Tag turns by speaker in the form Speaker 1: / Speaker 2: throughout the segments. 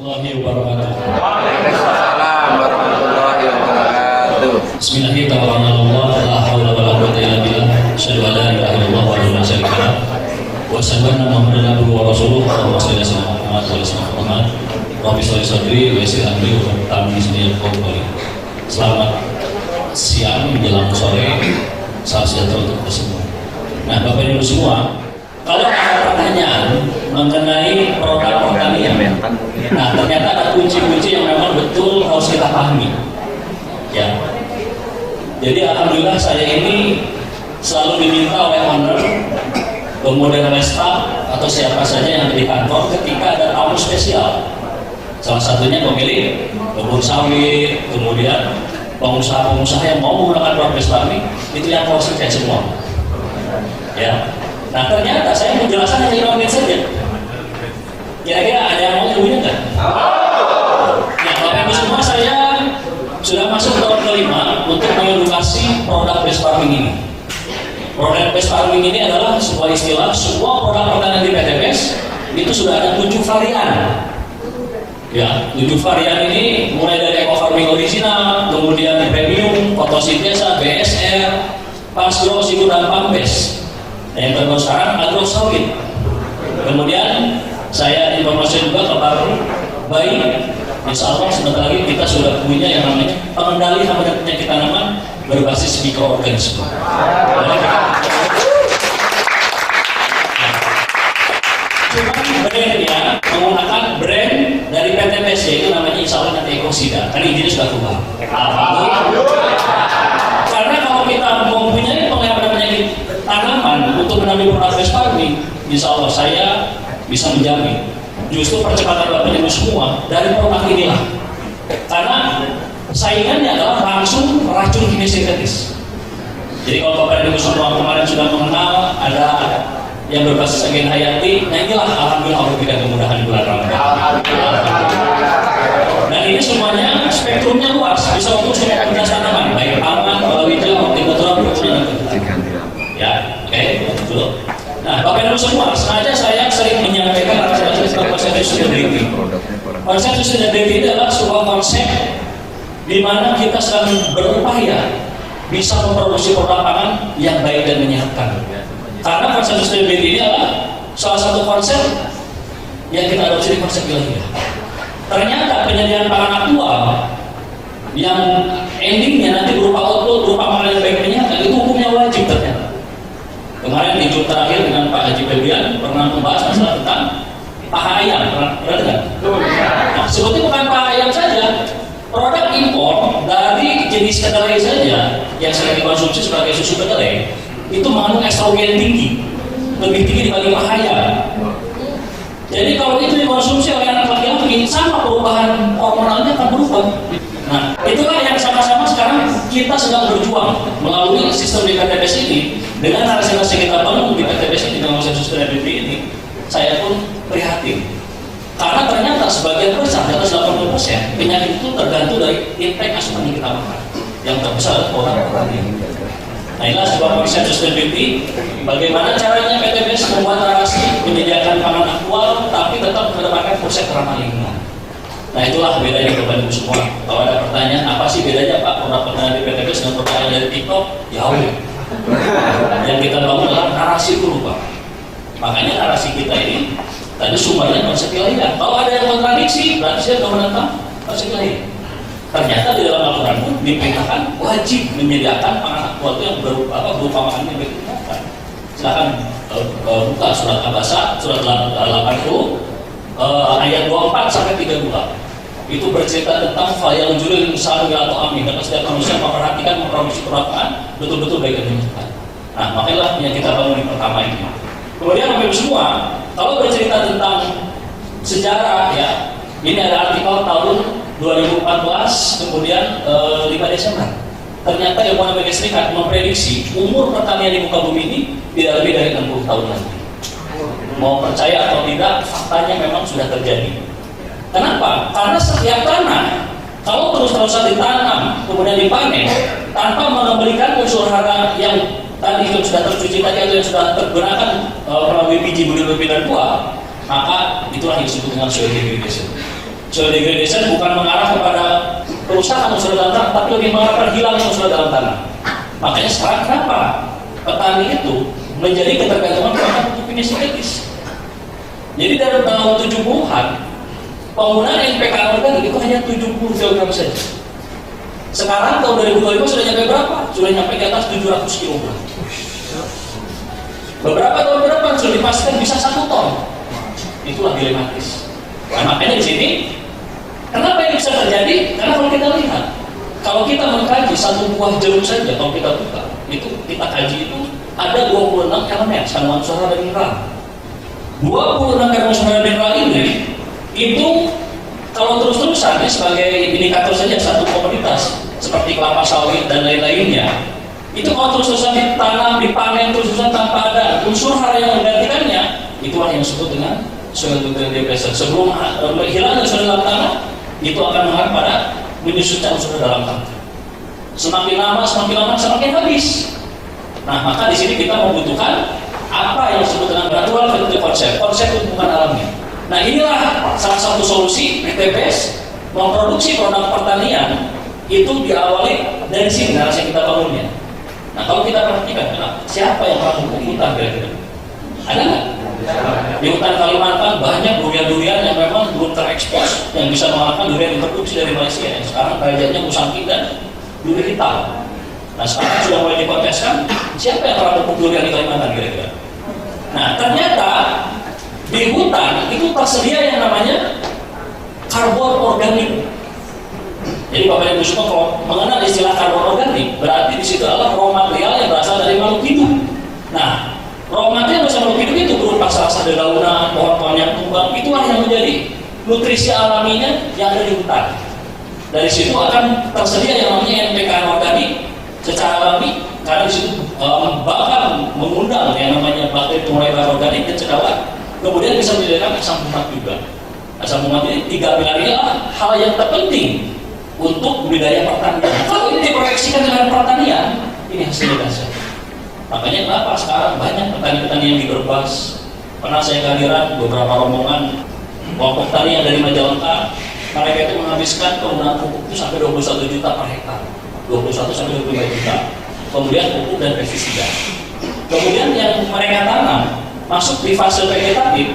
Speaker 1: warahmatullahi wabarakatuh.
Speaker 2: Waalaikumsalam warahmatullahi wabarakatuh.
Speaker 1: Bismillahirrahmanirrahim. La haula wala quwwata illa billah. Asyhadu an la ilaha illallah wa la syarika lah. Wa asyhadu anna Muhammadan abduhu wa rasuluh. Allahumma shalli ala sayyidina Muhammad wa ala sayyidina Muhammad. Rabbi sholli sadri wa yassir amri wa tammi ismi qawli. Selamat siang menjelang sore. Salam sejahtera untuk kita semua. Nah, Bapak Ibu semua, kalau ada pertanyaan mengenai produk pertanian, nah ternyata ada kunci-kunci yang memang betul harus kita pahami. Ya, jadi alhamdulillah saya ini selalu diminta oleh owner, kemudian oleh staff atau siapa saja yang ada di kantor ketika ada tamu spesial. Salah satunya pemilik kebun sawit, kemudian pengusaha-pengusaha yang mau menggunakan produk Bestami, itu yang harus saya semua. Ya. Nah ternyata saya menjelaskan hanya 5 menit saja. Kira-kira ada yang mau ilmunya nggak? Nah Bapak Ibu semua, saya sudah masuk tahun kelima untuk mengedukasi produk best farming ini. Produk best farming ini adalah sebuah istilah, semua produk pertanian di PTBS itu sudah ada 7 varian. Ya, 7 varian ini mulai dari eco farming original, kemudian premium, fotosintesa, BSR, Pasgro, Siku dan Pambes. Yang terbaru sekarang agro sawit. Kemudian saya informasi juga kabar baik, insya Allah sebentar lagi kita sudah punya yang namanya pengendali hama dan penyakit tanaman berbasis mikroorganisme. Cuma brandnya menggunakan brand dari PTBS, yaitu namanya insya Allah nanti Ekosida. Kan izinnya sudah keluar. Karena kalau kita mempunyai pengamatan penyakit tanaman untuk mengambil produk best farming, insya Allah saya bisa menjamin justru percepatan Bapak Ibu semua dari produk inilah. Karena saingannya adalah langsung racun kimia sintetis. Jadi kalau Bapak Ibu semua kemarin sudah mengenal ada yang berbasis agen hayati, nah inilah alhamdulillah Allah berikan kemudahan di bulan Ramadan. Dan ini semuanya spektrumnya luas, bisa untuk semua komoditas tanaman, baik pangan, palawija, hortikultura, ya, oke, betul. Nah, Bapak Ibu semua, sengaja saya sering menyampaikan konsep sustainability. Konsep sustainability adalah sebuah konsep di mana kita sedang berupaya bisa memproduksi produk pangan yang baik dan menyehatkan. Karena konsep sustainability ini adalah salah satu konsep yang kita adopsi di konsep ilahiyah. Ternyata penyediaan pangan aktual yang endingnya nanti berupa output, berupa pangan yang baik menyehatkan, itu hukumnya wajib ternyata. Kemarin di Jum terakhir dengan Pak Haji Febrian pernah membahas masalah tentang paha ayam, pernah dengar? Nah, sebetulnya bukan paha ayam saja, produk impor dari jenis kedelai saja yang sering dikonsumsi sebagai susu kedelai itu mengandung estrogen tinggi, lebih tinggi dibanding paha ayam. Jadi kalau itu dikonsumsi oleh anak laki-laki, sama perubahan hormonalnya akan berubah. Nah, itulah yang sama-sama sekarang kita sedang berjuang melalui sistem di PTBS ini. Dengan narasi-narasi kita bangun di PTBS ini dengan konsep sustainability ini, saya pun prihatin. Karena ternyata sebagian besar, di atas 80% penyakit itu tergantung dari intake asupan yang kita makan. Yang terbesar adalah orang pertanian. Nah, inilah sebuah konsep sustainability. Bagaimana caranya PTBS membuat narasi menyediakan pangan aktual, tapi tetap mengedepankan konsep ramah lingkungan. Nah, itulah bedanya Bapak Ibu semua. Kalau ada pertanyaan, apa sih bedanya Pak produk pertanian di PTBS dengan pertanian dari TikTok? Jauh. Yang kita bangun adalah narasi itu lupa. Makanya narasi kita ini tadi sumbernya konsep ilahiyah. Kalau ada yang kontradiksi, berarti saya sudah menentang konsep ilahiyah. Ternyata di dalam Al-Quran pun diperintahkan wajib menyediakan pangan aktual itu yang berupa makanan yang berkaitan. Silakan buka surat Al-Baqarah surat 80 ayat 24 sampai 32. Itu bercerita tentang fayal juril insanu ila ta'ami, dan setiap manusia memperhatikan memproduksi perakaman betul-betul baik dan menyenangkan. Nah, makanya yang kita bangun yang pertama ini. Kemudian Bapak Ibu semua, kalau bercerita tentang sejarah ya, ini ada artikel tahun 2014, kemudian 5 Desember. Ternyata Ilmuwan Amerika Serikat memprediksi umur pertanian di muka bumi ini tidak lebih dari 60 tahun lagi. Mau percaya atau tidak, faktanya memang sudah terjadi. Kenapa? Karena setiap tanah kalau terus-terusan ditanam kemudian dipanen tanpa memberikan unsur hara yang tadi yang sudah tercuci tadi atau yang sudah tergunakan melalui biji, bulir, dan buah, maka itulah yang disebut dengan soil degradation. Soil degradation bukan mengarah kepada kerusakan unsur dalam tanah, tapi lebih mengarah hilangnya unsur dalam tanah. Makanya sekarang kenapa petani itu menjadi ketergantungan pada pupuk kimia sintetis. Jadi dari tahun 70-an penggunaan NPK organik itu hanya 70 kg saja. Sekarang tahun 2025 sudah nyampe berapa? Sudah nyampe di atas 700 kg. Beberapa tahun ke depan sudah dipastikan bisa 1 ton. Itulah dilematis. Nah, makanya di sini kenapa ini bisa terjadi? Karena kalau kita lihat, kalau kita mengkaji satu buah jeruk saja, kalau kita buka, itu kita kaji itu ada 26 elemen kandungan suara dan mineral. 26 kandungan suara dan mineral ini itu kalau terus-terusan sebagai indikator saja satu komoditas seperti kelapa sawit dan lain-lainnya, itu kalau terus-terusan ditanam, dipanen terus-terusan tanpa ada unsur hara yang menggantikannya, itulah yang disebut dengan soil degradation. Sebelum hilangnya unsur dalam tanah, itu akan mengarah pada menyusutnya unsur dalam tanah. Semakin lama semakin habis. Nah, maka di sini kita membutuhkan apa yang disebut dengan natural fertility konsep hubungan alami. Nah, inilah salah satu solusi PTBS memproduksi produk pertanian itu diawali dari sini narasi yang kita bangunnya. Nah, kalau kita perhatikan, siapa yang pernah pupuk hutan kira-kira? Ada nggak? Di hutan Kalimantan banyak durian-durian yang memang belum terekspos yang bisa mengalahkan durian yang diproduksi dari Malaysia yang sekarang derajatnya musangking dan durian hitam. Nah, sekarang sudah mulai dikonteskan siapa yang pernah pupuk durian di Kalimantan kira-kira? Nah, ternyata di hutan itu tersedia yang namanya karbon organik. Jadi Bapak Ibu semua kalau mengenal istilah karbon organik, berarti di situ adalah raw material yang berasal dari makhluk hidup. Nah, raw material yang berasal dari makhluk hidup itu berupa salah dedaunan, pohon-pohon yang tumbang, itulah yang menjadi nutrisi alaminya yang ada di hutan. Dari situ akan tersedia yang namanya NPK organik secara alami, karena di situ bakal mengundang yang namanya bakteri penguraian organik dan cekawat. Kemudian bisa menyediakan asam umat juga. Asam umat ini 3 pilar ini adalah hal yang terpenting untuk budidaya pertanian. Kalau ini diproyeksikan dengan pertanian, ini hasilnya dahsyat. Makanya kenapa sekarang banyak petani-petani yang digerbas. Pernah saya kehadiran beberapa rombongan kelompok tani yang dari Majalengka, mereka itu menghabiskan penggunaan pupuk itu sampai 21 juta per hektar, 21 sampai 25 juta. Kemudian pupuk dan pestisida. Kemudian yang mereka tanam masuk di fase vegetatif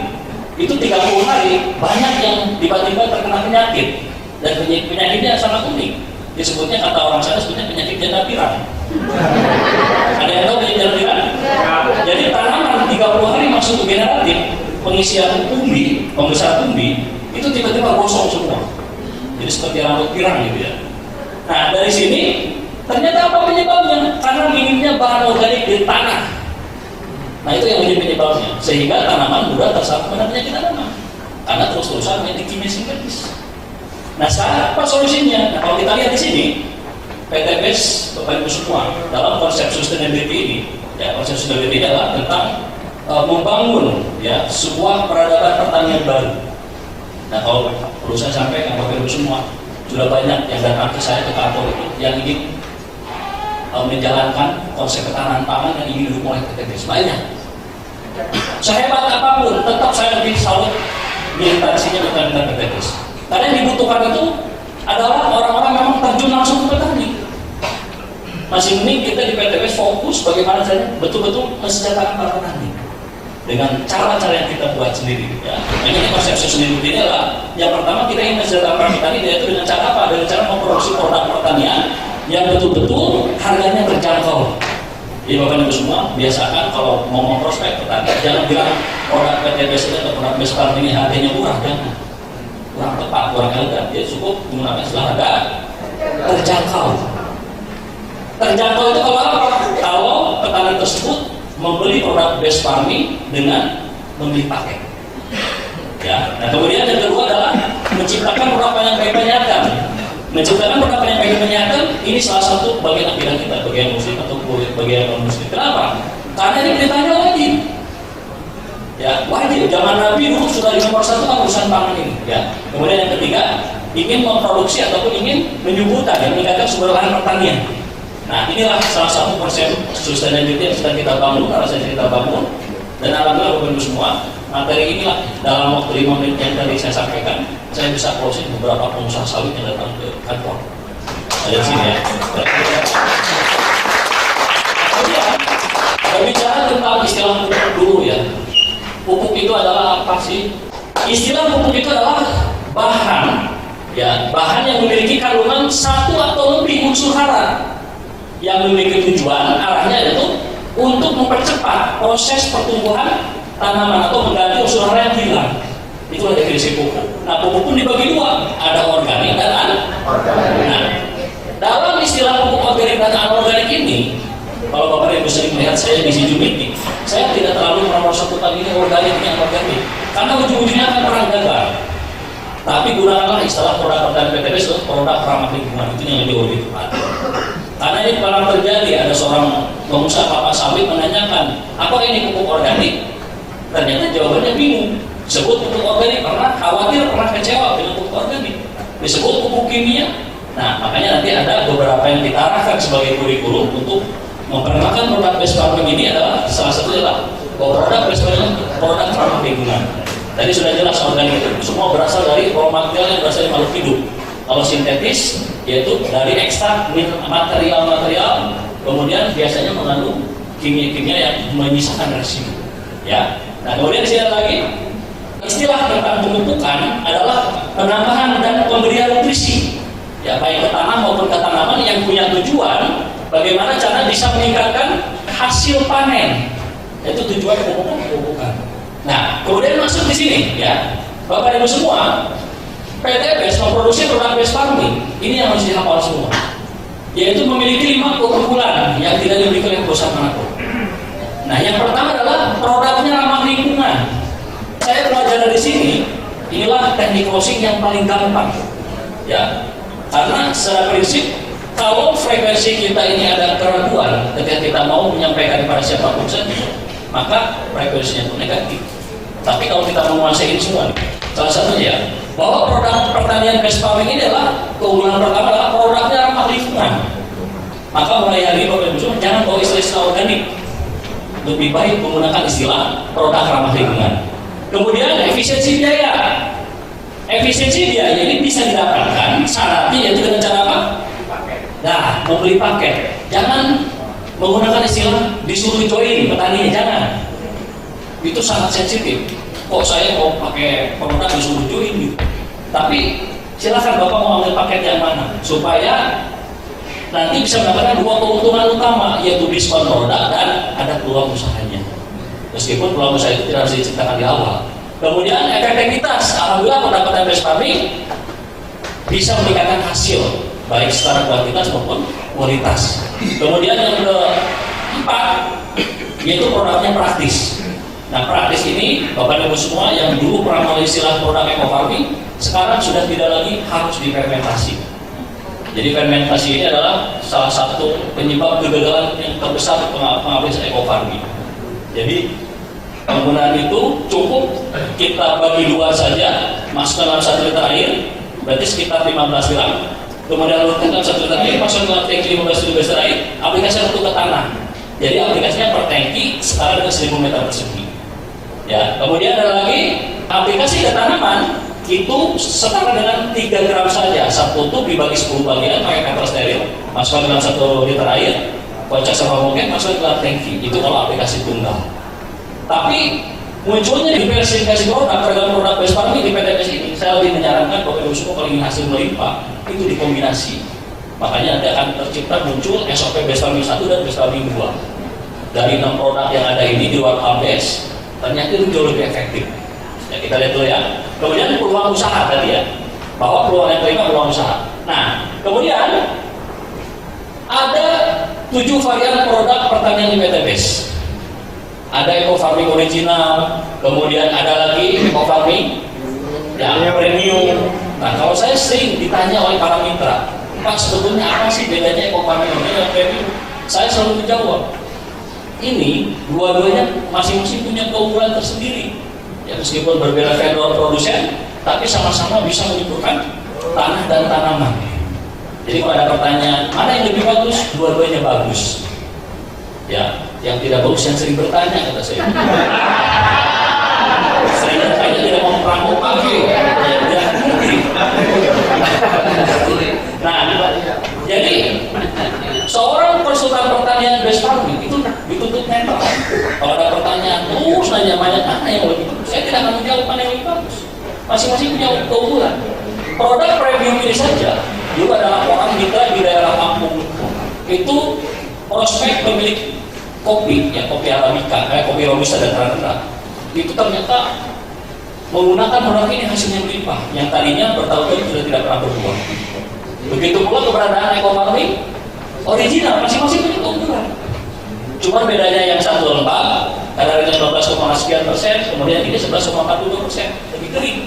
Speaker 1: itu 30 hari banyak yang tiba-tiba terkena penyakit. Dan penyakitnya sangat unik. Disebutnya kata orang sana sebutnya penyakit janda pirang. Ada yang tahu penyakit janda pirang? Jadi tanaman 30 hari masuk ke generatif, pengisian umbi, pembesaran umbi itu tiba-tiba gosong semua. Jadi seperti rambut pirang gitu ya. Nah, dari sini ternyata apa penyebabnya? Karena minimnya bahan organik di tanah. Nah, itu yang menjadi penyebabnya. Sehingga tanaman mudah terserang pada penyakit tanaman. Karena terus-terusan main kimia sintetis. Nah, sekarang apa solusinya? Nah, kalau kita lihat di sini, PTBS Bapak Ibu semua dalam konsep sustainability ini, ya konsep sustainability adalah tentang membangun ya sebuah peradaban pertanian baru. Nah, kalau perlu saya sampaikan Bapak Ibu semua, sudah banyak yang datang ke saya ke kantor itu yang ingin menjalankan konsep ketahanan pangan yang ingin didukung oleh PTBS. Banyak. Sehebat apapun, tetap saya lebih salut militansinya dengan PTBS. Karena yang dibutuhkan itu adalah orang-orang memang terjun langsung ke petani. Masih mending kita di PTBS fokus bagaimana caranya betul-betul mensejahterakan para petani dengan cara-cara yang kita buat sendiri. Ya. Ini konsep sendiri ini adalah yang pertama kita ingin mensejahterakan para petani, yaitu dengan cara apa? Dengan cara memproduksi produk pertanian yang betul-betul harganya terjangkau. Jadi Bapak Ibu semua biasakan kalau mau memprospek petani, jangan bilang produk PTBS ini atau produk besar ini harganya murah, jangan. Kurang tepat, kurang elegan. Dia cukup menggunakan istilah harga terjangkau. Terjangkau itu kalau apa? Kalau petani tersebut membeli produk base farming dengan membeli paket. Ya. Nah, kemudian yang kedua adalah menciptakan produk yang baik menyehatkan. Menciptakan produk yang baik menyehatkan ini salah satu bagian akidah kita, bagian muslim atau bagian non muslim. Kenapa? Karena ini perintahnya wajib. Ya, wajib. Zaman Nabi dulu sudah di nomor 1 kan urusan pangan ini. Ya. Kemudian yang ketiga, ingin memproduksi ataupun ingin menyuburkan, meningkatkan sumber lahan pertanian. Nah, inilah salah satu konsep sustainability yang sedang kita bangun, alasan kita bangun. Dan alhamdulillah Bapak Ibu semua, materi inilah dalam waktu 5 menit yang tadi saya sampaikan, saya bisa closing beberapa pengusaha sawit yang datang ke kantor. Ada di sini ya. Kemudian berbicara tentang istilah pupuk dulu ya. Pupuk itu adalah apa sih? Istilah pupuk itu adalah bahan ya, bahan yang memiliki kandungan satu atau lebih unsur hara yang memiliki tujuan arahnya yaitu untuk mempercepat proses pertumbuhan tanaman atau mengganti unsur hara yang hilang. Itulah definisi pupuk. Nah, pupuk pun dibagi dua, ada organik dan anorganik. Nah, dalam istilah pupuk organik dan anorganik ini, kalau Bapak Ibu sering melihat saya di Zoom meeting, saya tidak terlalu mempersatukan ini organik, ini anorganik, karena ujung-ujungnya akan perang dagang. Tapi gunakanlah istilah produk pertanian PTBS itu produk ramah lingkungan, itu yang lebih tepat. Karena ini pernah terjadi, ada seorang pengusaha kelapa sawit menanyakan, apa ini pupuk organik? Ternyata jawabannya bingung. Disebut pupuk organik, pernah khawatir, pernah kecewa dengan pupuk organik. Disebut pupuk kimia. Nah, makanya nanti ada beberapa yang kita arahkan sebagai kurikulum untuk memperkenalkan produk base farming ini adalah salah satunya adalah bahwa produk base farming produk ramah lingkungan. Tadi sudah jelas organik itu semua berasal dari raw material yang berasal dari makhluk hidup. Kalau sintetis yaitu dari ekstrak material-material, kemudian biasanya mengandung kimia-kimia yang menyisakan residu. Ya. Nah, kemudian saya lagi istilah tentang pemupukan adalah penambahan dan pemberian nutrisi. Ya, baik ke tanah maupun ke tanaman yang punya tujuan bagaimana cara bisa meningkatkan hasil panen. Itu tujuan pemupukan. Nah, kemudian masuk di sini ya, Bapak Ibu semua, PTBS memproduksi produk base farming. Ini yang harus dihafal semua, yaitu memiliki 5 keunggulan yang tidak dimiliki oleh perusahaan manapun. Nah, yang pertama adalah produknya ramah lingkungan. Saya belajar dari sini, inilah teknik closing yang paling gampang, ya, karena secara prinsip kalau frekuensi kita ini ada keraguan ketika kita mau menyampaikan kepada siapapun saja, maka frekuensinya itu negatif. Tapi kalau kita menguasai ini semua, salah satunya ya, bahwa produk pertanian base farming ini adalah keunggulan pertama adalah produknya ramah lingkungan. Maka mulai hari ini Bapak Ibu jangan bawa istilah organik, lebih baik menggunakan istilah produk ramah lingkungan. Kemudian efisiensi biaya. Efisiensi biaya ini bisa didapatkan syaratnya yaitu dengan cara apa? Nah, membeli paket. Jangan menggunakan istilah disuruh join petaninya, jangan. Itu sangat sensitif. Kok saya mau pakai produk disuruh join gitu. Tapi silakan Bapak mau ambil paket yang mana supaya nanti bisa mendapatkan 2 keuntungan utama, yaitu diskon produk dan ada peluang usahanya. Meskipun peluang usaha itu tidak harus diciptakan di awal. Kemudian efektivitas, alhamdulillah pendapatan base farming bisa meningkatkan hasil baik secara kuantitas maupun kualitas. Kemudian yang keempat yaitu produknya praktis. Nah, praktis ini Bapak Ibu semua yang dulu pernah mengenal istilah produk eco farming sekarang sudah tidak lagi harus difermentasi. Jadi fermentasi ini adalah salah satu penyebab kegagalan yang terbesar pengaplikasian eco farming. Jadi penggunaan itu cukup kita bagi 2 saja, masukkan dalam 1 liter air, berarti sekitar 15 gram. Kemudian letakkan 1 liter air, masukkan dalam tangki 15 liter air, aplikasikan untuk ke tanah. Jadi aplikasinya per tangki setara dengan 1000 meter persegi. Ya, kemudian ada lagi aplikasi ke tanaman itu setara dengan 3 gram saja. Satu tutup dibagi 10 bagian pakai cover steril, masukkan dalam 1 liter air, kocak sama mungkin masukkan ke dalam tangki. Itu kalau aplikasi tunggal. Tapi munculnya diversifikasi produk, beragam produk base farming di PTBS ini, saya lebih menyarankan Bapak Ibu semua kalau ingin hasil melimpah itu dikombinasi. Makanya nanti akan tercipta muncul SOP base farming 1 dan base farming 2. Dari 6 produk yang ada ini di luar HBS, ternyata itu jauh lebih efektif. Ya, kita lihat dulu ya. Kemudian peluang usaha tadi ya, bahwa peluang yang kelima peluang usaha. Nah, kemudian ada 7 varian produk pertanian di PTBS. Ada eco farming original, kemudian ada lagi eco farming yang premium. Nah, kalau saya sering ditanya oleh para mitra, Pak sebetulnya apa sih bedanya eco farming dan premium? Saya selalu menjawab, ini dua-duanya masing-masing punya keunggulan tersendiri. Ya, meskipun berbeda vendor produsen, tapi sama-sama bisa menyuburkan tanah dan tanaman. Jadi kalau ada pertanyaan, mana yang lebih bagus? Dua-duanya bagus. Ya, yang tidak bagus yang sering bertanya kata saya. perampok pagi, ya ngerti. Nah, jadi seorang konsultan pertanian base farming itu dituntut netral. Kalau ada pertanyaan, terus nanya banyak mana yang lebih bagus. Saya tidak akan menjawab mana yang lebih bagus. Masing-masing punya keunggulan. Produk premium ini saja, juga adalah orang kita di daerah Lampung itu prospek pemilik kopi, ya kopi arabica, kopi robusta dan rendah, itu ternyata menggunakan produk ini hasilnya melimpah, yang tadinya bertahun-tahun sudah tidak pernah berbuah. Begitu pula keberadaan eco farming original, masing-masing punya keunggulan. Cuma bedanya yang satu lembab, kadarnya 12,sekian%, kemudian ini 11,42%, lebih kering.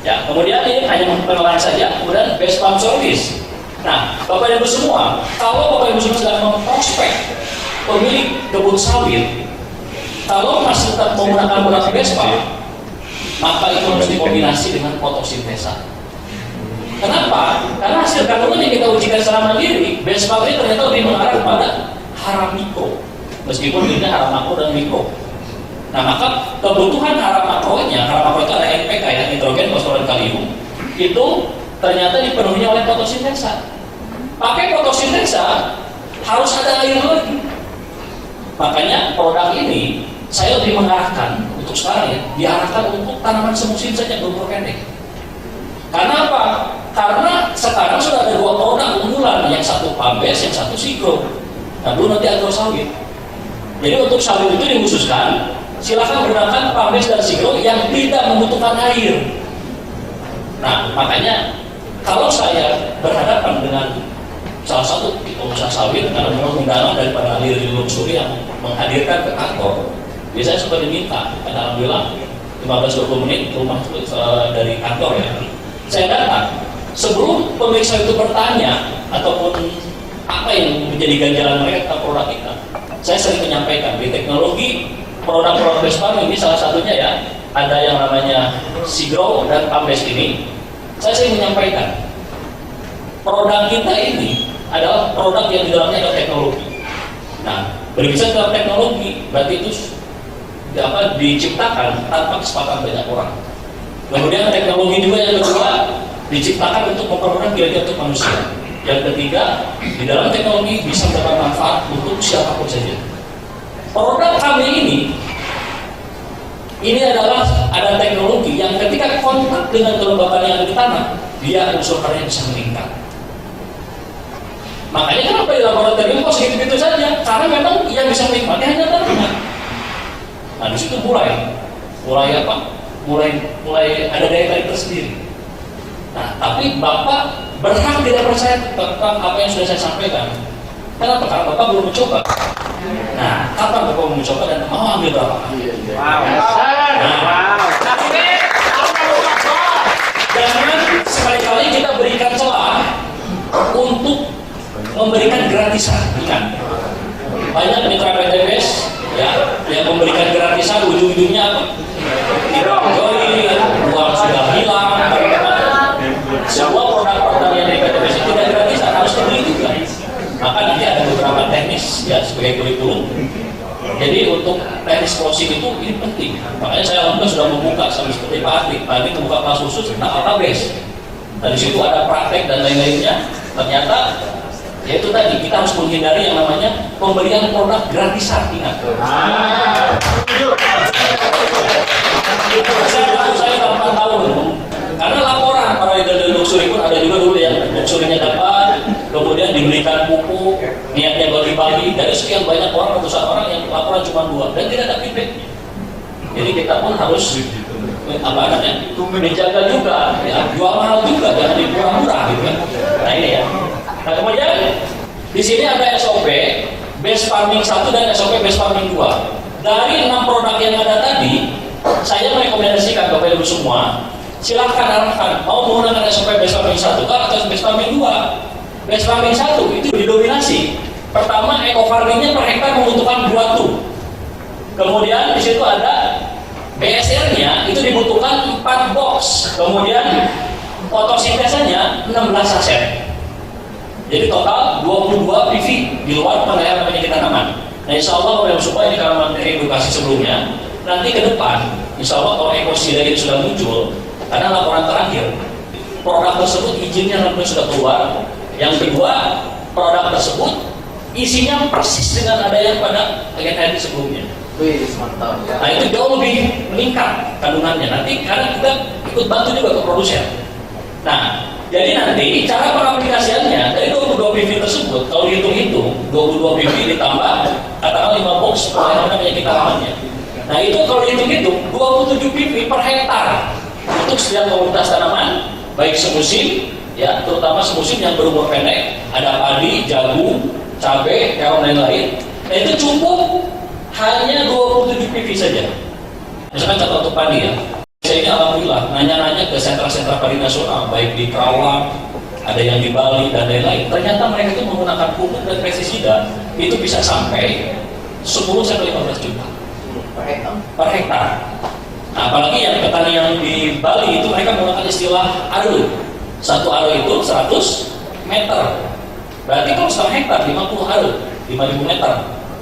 Speaker 1: Ya, kemudian ini hanya pengelolaan saja, kemudian base farm service. Nah, Bapak Ibu semua, kalau Bapak Ibu semua sedang memprospek pemilik kebun sawit, kalau masih tetap menggunakan produk base farm, maka itu harus dikombinasi dengan fotosintesa. Kenapa? Karena hasil kandungan yang kita ujikan secara mandiri, base farm ini ternyata lebih mengarah kepada hara mikro, meskipun dirinya hara makro dan mikro. Nah, maka kebutuhan hara makronya, hara makro itu ada NPK ya, nitrogen, fosfor, dan kalium, itu ternyata dipenuhi oleh fotosintesa. Pakai fotosintesa harus ada air lagi. Makanya produk ini saya lebih mengarahkan untuk sekarang ya, diarahkan untuk tanaman semusim saja berumur pendek. Karena apa? Karena sekarang sudah ada dua produk unggulan, yang satu Pambes, yang satu Sigro. Nah, belum nanti agro sawit. Jadi untuk sawit itu dikhususkan, silakan gunakan Pambes dan Sigro yang tidak membutuhkan air. Nah, makanya kalau saya berhadapan dengan salah satu pengusaha sawit karena memang undangan daripada ahli luluksuri yang menghadirkan ke kantor, biasanya suka diminta, karena alhamdulillah 15-20 menit rumah dari kantor ya. Saya datang, sebelum pemeriksa itu bertanya ataupun apa yang menjadi ganjalan mereka tentang produk kita, saya sering menyampaikan di teknologi produk-produk base farming ini salah satunya ya, ada yang namanya Sigro dan Pambes ini. Saya sering menyampaikan produk kita ini adalah produk yang di dalamnya ada teknologi. Nah, berbicara tentang teknologi berarti itu diciptakan tanpa kesepakatan banyak orang. Kemudian teknologi juga yang kedua diciptakan untuk mempermudah kinerja untuk manusia. Yang ketiga, di dalam teknologi bisa mendapat manfaat untuk siapapun saja. Produk kami ini adalah ada teknologi yang ketika kontak dengan kelembapan yang ada di tanah, dia unsur harinya bisa meningkat. Makanya kenapa di laboratorium kok segitu-gitu saja? Karena memang yang bisa menikmati hanya tanaman. Nah, di situ mulai apa? Mulai ada daya tarik tersendiri. Nah, tapi Bapak berhak tidak percaya tentang apa yang sudah saya sampaikan. Kenapa? Karena Bapak belum mencoba. Nah, kapan Bapak mau mencoba dan mau ambil berapa? Jangan sekali-kali kita berikan celah untuk memberikan gratisan. Ingat, banyak mitra PTBS ya yang memberikan gratisan, ujung-ujungnya apa? Tidak join, uang sudah hilang. Semua produk-produk yang dari PTBS itu tidak gratisan, harus dibeli juga. Maka nanti ada beberapa teknis ya sebagai kurikulum. Jadi untuk teknis closing itu ini penting. Makanya saya alhamdulillah sudah membuka sama seperti Pak Adli. Pak Adli membuka kelas khusus tentang database. Dan di situ ada praktek dan lain-lainnya. Ternyata yaitu tadi kita harus menghindari yang namanya pemberian produk gratisan. Ingat. Saya 8 tahun. Karena laporan para leader luxury pun ada juga dulu yang luxury-nya dapat, kemudian diberikan buku, niatnya bagi-bagi, dari sekian banyak orang, ratusan orang yang laporan cuma 2 dan tidak ada feedback. Jadi kita pun harus menjaga juga, ya, jual mahal juga, jangan dimurah-murah gitu kan. Nah ini ya. Nah kemudian di sini ada SOP base farming 1 dan SOP base farming 2. Dari 6 produk yang ada tadi, saya merekomendasikan Bapak Ibu semua, silahkan arahkan mau menggunakan SOP base farming 1 atau base farming 2. Base farming 1 itu didominasi. Pertama, eco farmingnya per hektar membutuhkan 2 tub. Kemudian di situ ada BSR-nya itu dibutuhkan 4 box. Kemudian fotosintesanya 16 saset. Jadi total 22 PV di luar pengelolaan penyakit tanaman. Nah insya Allah supaya ini karena materi edukasi sebelumnya, nanti ke depan insya Allah kalau ekosida ini sudah muncul, karena laporan terakhir, produk tersebut izinnya namanya sudah keluar. Yang kedua, produk tersebut isinya persis dengan ada yang pada agen sebelumnya.
Speaker 3: Wih, mantap ya.
Speaker 1: Nah itu jauh lebih meningkat kandungannya. Nanti karena kita ikut bantu juga ke produsen. Nah, jadi nanti cara pengaplikasiannya dari 22 PV tersebut, kalau dihitung-hitung 22 PV ditambah katakanlah 5 box yang ada penyakit tanamannya. Nah itu kalau dihitung-hitung 27 PV per hektar untuk setiap komunitas tanaman, baik semusim, ya terutama semusim yang berumur pendek, ada padi, jagung, cabai, terong dan lain-lain. Nah itu cukup hanya 27 PV saja. Misalkan contoh untuk padi ya. Saya ini alhamdulillah nanya-nanya ke sentra-sentra padi nasional, baik di Karawang, ada yang di Bali dan lain-lain. Ternyata mereka itu menggunakan pupuk dan pestisida itu bisa sampai 10 sampai 15 juta per hektar. Nah, apalagi yang petani yang di Bali itu mereka menggunakan istilah aro. Satu aro itu 100 meter. Berarti kalau 1 hektar 50 aro, 5.000 meter.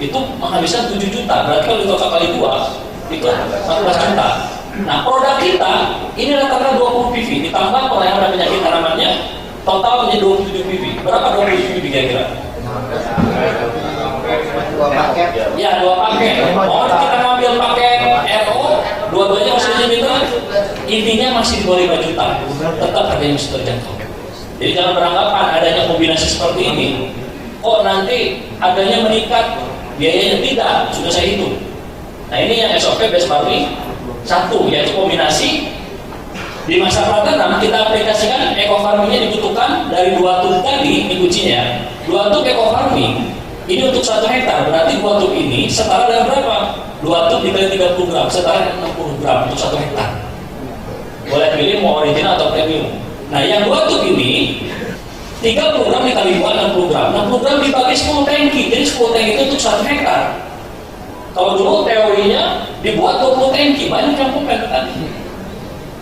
Speaker 1: Itu menghabiskan 7 juta, berarti kalau ditotal kali 2 itu 14 juta. Nah produk kita ini rata-rata 20 PV ditambah pelayanan penyakit tanamannya total menjadi 27 PV. Berapa 27 PV kira-kira?
Speaker 3: 2 paket.
Speaker 1: Ya 2 paket. Oh kita ngambil paket RO, dua-duanya masih liter, intinya masih di bawah 5 juta. Tetap harganya masih terjangkau. Jadi jangan beranggapan adanya kombinasi seperti ini, kok nanti harganya meningkat, biayanya tidak, sudah saya hitung. Nah ini yang SOP base farming satu, yaitu kombinasi di masa pratanam kita aplikasikan eco farmingnya dibutuhkan dari 2 tub tadi, ini kuncinya 2 tub eco farming ini untuk 1 hektar, berarti 2 tub ini setara dengan berapa? 2 tub dikali 30 gram, setara dengan 60 gram untuk 1 hektar. Boleh pilih mau original atau premium. Nah yang 2 tub ini 30 gram dikali 2, 60 gram 60 gram dibagi 10 tangki, jadi 10 tangki itu untuk 1 hektar. Kalau dulu teorinya dibuat 20 tangki, banyak yang bukan tadi.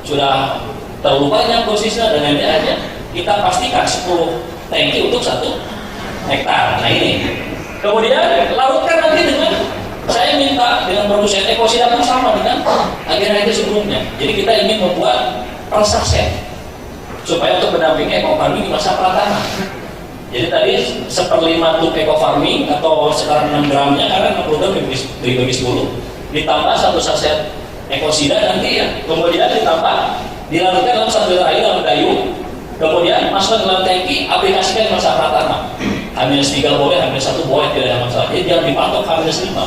Speaker 1: Sudah terlalu banyak dosisnya dan lain-lainnya. Kita pastikan 10 tangki untuk 1 hektar. Nah ini. Kemudian larutkan nanti dengan, saya minta dengan produsen ekosida pun sama dengan agen-agen sebelumnya. Jadi kita ingin membuat per saset supaya untuk mendampingi eco farming di masa pratanam. Jadi tadi 1/5 tub eco farming atau sekitar 6 gramnya karena 60 gram dibagi 10 ditambah 1 saset ekosida nanti ya, kemudian ditambah dilarutkan dalam 1 liter air dalam gayung, kemudian masukkan dalam tangki, aplikasikan di masa pratanam. H-3 boleh, H-1 boleh, tidak ada masalah. Jadi jangan dipatok H-5.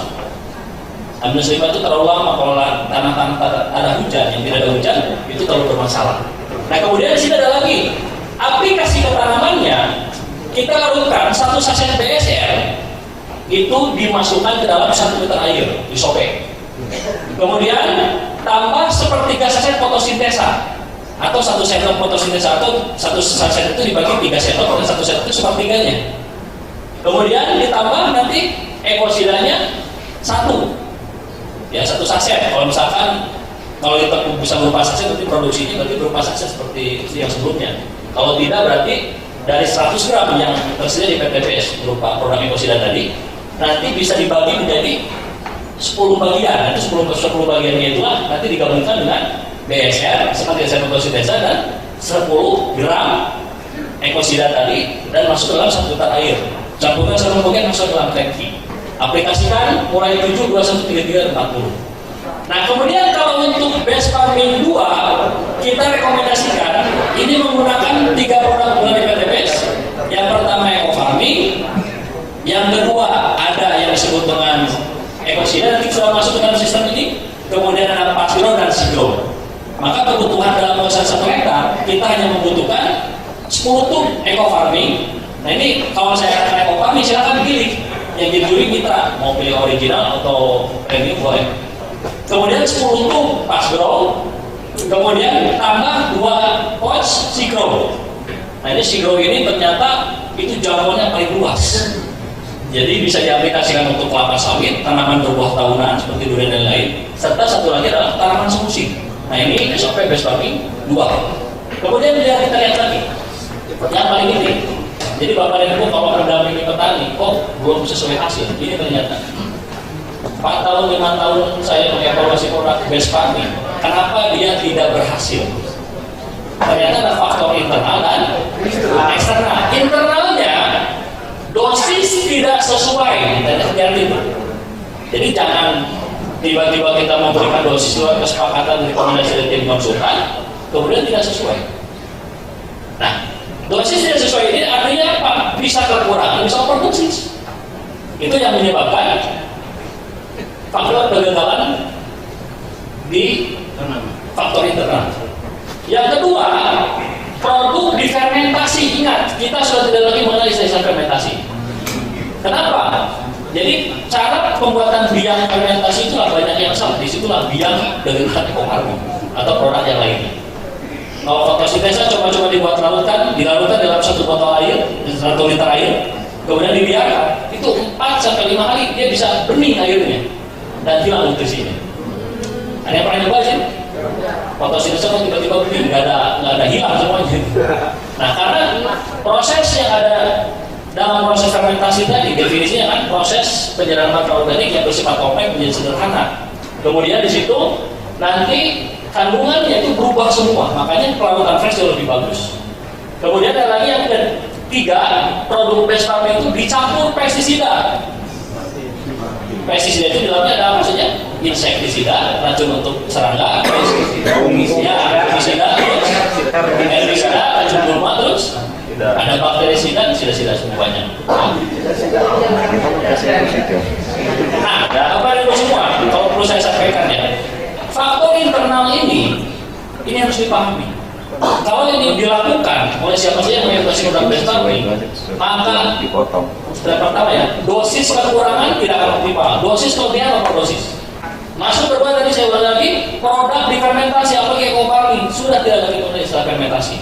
Speaker 1: H-5 itu terlalu lama kalau tanah-tanah ada hujan, yang tidak ada hujan itu terlalu bermasalah. Nah kemudian di sini ada lagi aplikasi ketanamannya. Kita larutkan 1 saset BSR itu dimasukkan ke dalam 1 liter air, disobek. Kemudian tambah 1/3 saset fotosintesa atau 1 sendok fotosintesa, atau 1 saset itu dibagi 3 sendok dan 1 sendok itu 1/3-nya. Kemudian ditambah nanti ekosidanya 1 ya, 1 saset. Kalau misalkan kalau kita bisa berupa saset, berarti produksinya berarti berupa saset seperti yang sebelumnya. Kalau tidak berarti dari 100 gram yang tersedia di PTBS berupa produk ekosida tadi, nanti bisa dibagi menjadi 10 bagian. Nanti 10 bagiannya itulah nanti digabungkan dengan BSR seperti fotosintesa dan 10 gram ekosida tadi dan masuk dalam 1 liter air. Campurkan 1 bagian masuk dalam tangki. Aplikasikan mulai 7, 21, 33, 40. Nah kemudian kalau untuk base farming 2 kita rekomendasikan ini menggunakan 3 produk unggulan di PTBS. Yang pertama eco farming, yang kedua ada yang disebut dengan ekosida, nanti sudah masuk ke dalam sistem ini, kemudian ada pasiro dan sigro. Maka kebutuhan dalam pengusaha 1 hektar kita hanya membutuhkan 10 tub eco farming. Nah ini kalau saya katakan eco farming silahkan pilih yang jadi mitra, mau pilih original atau premium boleh. Kemudian 10 tub pasiro, kemudian tambah 2 pouch sigro. Nah ini sigro ini ternyata itu jangkauannya paling luas. Jadi bisa diaplikasikan untuk kelapa sawit, tanaman berbuah tahunan seperti durian dan lain, serta satu lagi adalah tanaman semusim. Nah ini SOP base farming 2. Kemudian kita lihat lagi yang paling penting. Jadi Bapak dan Ibu kalau mendampingi petani, kok belum sesuai hasil. Ini ternyata 4 tahun, 5 tahun saya mengevaluasi produk best farming, kenapa dia tidak berhasil? Ternyata ada faktor internal dan eksternal. Internalnya dosis tidak sesuai dan terjadi itu. Jadi jangan tiba-tiba kita memberikan dosis luar kesepakatan rekomendasi dari tim konsultan, kemudian tidak sesuai. Nah, dosis tidak sesuai ini artinya apa? Bisa kekurangan, bisa overdosis. Itu yang menyebabkan faktor kegagalan di faktor internal. Yang kedua, produk difermentasi. Ingat, kita sudah tidak lagi mengenai istilah fermentasi. Kenapa? Jadi cara pembuatan biang fermentasi itulah banyak yang salah. Disitulah biang dari ekoparmi atau produk yang lainnya. Kalau fotosintesa coba-coba dibuat dilarutkan dalam 1 botol air, 1 liter air, kemudian dibiarkan, itu 4-5 kali dia bisa bening airnya dan hilang nutrisinya. Ada yang pernah nyoba sih? Fotosintesa kok tiba-tiba bening, nggak ada hilang semuanya. Nah, karena proses yang ada dalam proses fermentasi tadi, definisinya kan proses penyerapan makroorganik yang bersifat kompleks menjadi sederhana. Kemudian di situ nanti kandungannya itu berubah semua, makanya pelarutan fresh jauh lebih bagus. Kemudian ada lagi yang ketiga, produk best farming itu dicampur pestisida. Pestisida itu di dalamnya ada apa saja? Insektisida, racun untuk serangga, herbisida, racun gulma, terus ada bakterisida, sida semuanya. Nah, apa itu semua? Kalau perlu saya sampaikan ya, faktor internal ini harus dipahami. Kalau ini dilakukan oleh siapa saja yang mengikuti produk best farming, maka pertama ya, dosis kekurangan tidak akan optimal. Dosis kelebihan atau dosis. Masuk kedua tadi saya ulang lagi, produk difermentasi apalagi ekofarming sudah tidak lagi menggunakan istilah fermentasi,